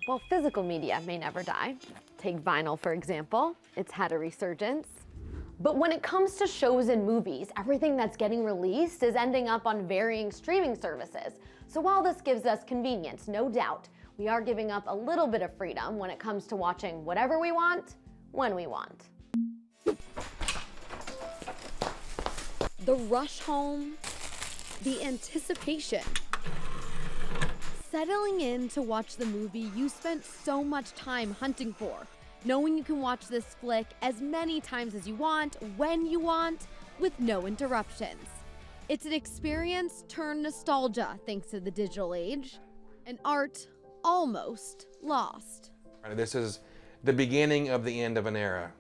While physical media may never die, take vinyl for example, it's had a resurgence. But when it comes to shows and movies, everything that's getting released is ending up on varying streaming services. So while this gives us convenience, no doubt, we are giving up a little bit of freedom when it comes to watching whatever we want, when we want. The rush home, the anticipation. Settling in to watch the movie you spent so much time hunting for, knowing you can watch this flick as many times as you want, when you want, with no interruptions. It's an experience turned nostalgia thanks to the digital age, an art almost lost. This is the beginning of the end of an era.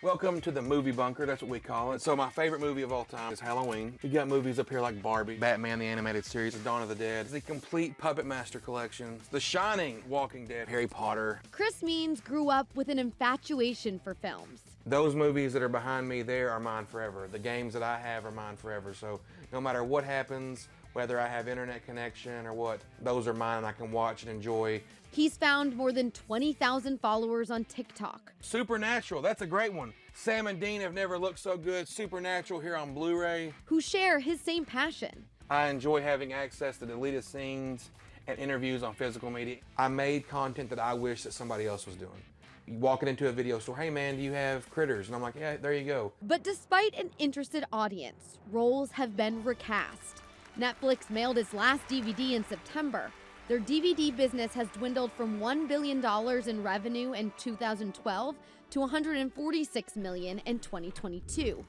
Welcome to the movie bunker, that's what we call it. So my favorite movie of all time is Halloween. We got movies up here like Barbie, Batman the Animated Series, Dawn of the Dead, the complete Puppet Master collection, The Shining, Walking Dead, Harry Potter. Chris Means grew up with an infatuation for films. Those movies that are behind me there are mine forever. The games that I have are mine forever. So no matter what happens, whether I have internet connection or what, those are mine and I can watch and enjoy. He's found more than 20,000 followers on TikTok. Supernatural, that's a great one. Sam and Dean have never looked so good. Supernatural here on Blu-ray. Who share his same passion. I enjoy having access to deleted scenes and interviews on physical media. I made content that I wish that somebody else was doing. You walking into a video store, hey man, do you have Critters? And I'm like, yeah, there you go. But despite an interested audience, roles have been recast. Netflix mailed its last DVD in September. Their DVD business has dwindled from $1 billion in revenue in 2012 to $146 million in 2022.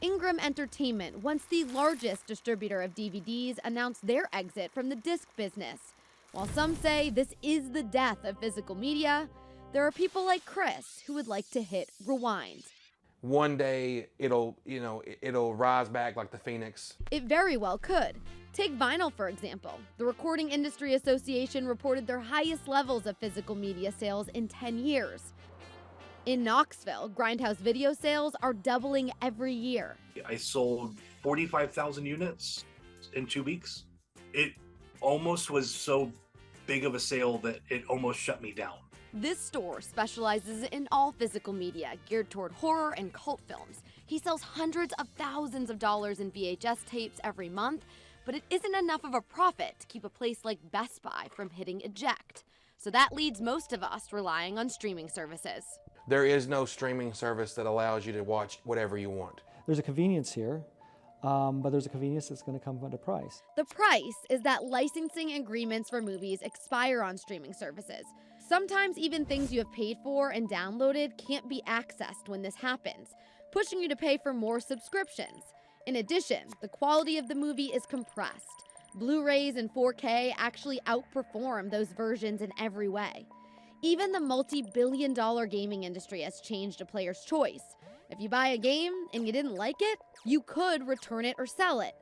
Ingram Entertainment, once the largest distributor of DVDs, announced their exit from the disc business. While some say this is the death of physical media, there are people like Chris who would like to hit rewind. One day it'll rise back like the phoenix. It very well could. Take vinyl, for example. The Recording Industry Association reported their highest levels of physical media sales in 10 years. In Knoxville, Grindhouse video sales are doubling every year. I sold 45,000 units in 2 weeks. It almost was so big of a sale that it almost shut me down. This store specializes in all physical media geared toward horror and cult films. He sells hundreds of thousands of dollars in VHS tapes every month, but it isn't enough of a profit to keep a place like Best Buy from hitting eject. So that leads most of us relying on streaming services. There is no streaming service that allows you to watch whatever you want. There's a convenience here, but there's a convenience that's going to come at a price. The price is that licensing agreements for movies expire on streaming services. Sometimes even things you have paid for and downloaded can't be accessed when this happens, pushing you to pay for more subscriptions. In addition, the quality of the movie is compressed. Blu-rays and 4K actually outperform those versions in every way. Even the multi-billion-dollar gaming industry has changed a player's choice. If you buy a game and you didn't like it, you could return it or sell it.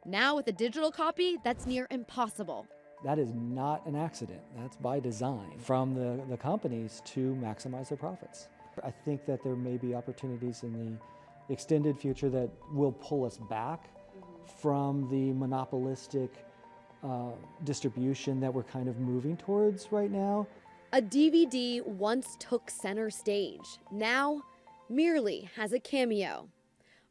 Now with a digital copy, that's near impossible. That is not an accident. That's by design from the companies to maximize their profits. I think that there may be opportunities in the extended future that will pull us back from the monopolistic distribution that we're kind of moving towards right now. A DVD once took center stage, now merely has a cameo.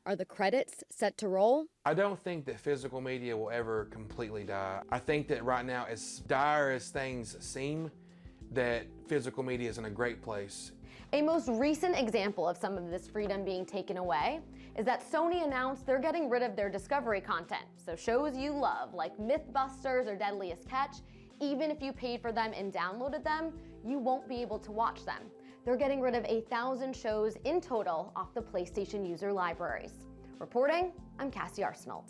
Are the credits set to roll? I don't think that physical media will ever completely die. I think that right now, as dire as things seem, that physical media is in a great place. A most recent example of some of this freedom being taken away is that Sony announced they're getting rid of their Discovery content. So shows you love, like Mythbusters or Deadliest Catch, even if you paid for them and downloaded them, you won't be able to watch them. They're getting rid of 1,000 shows in total off the PlayStation user libraries. Reporting, I'm Cassy Arsenault.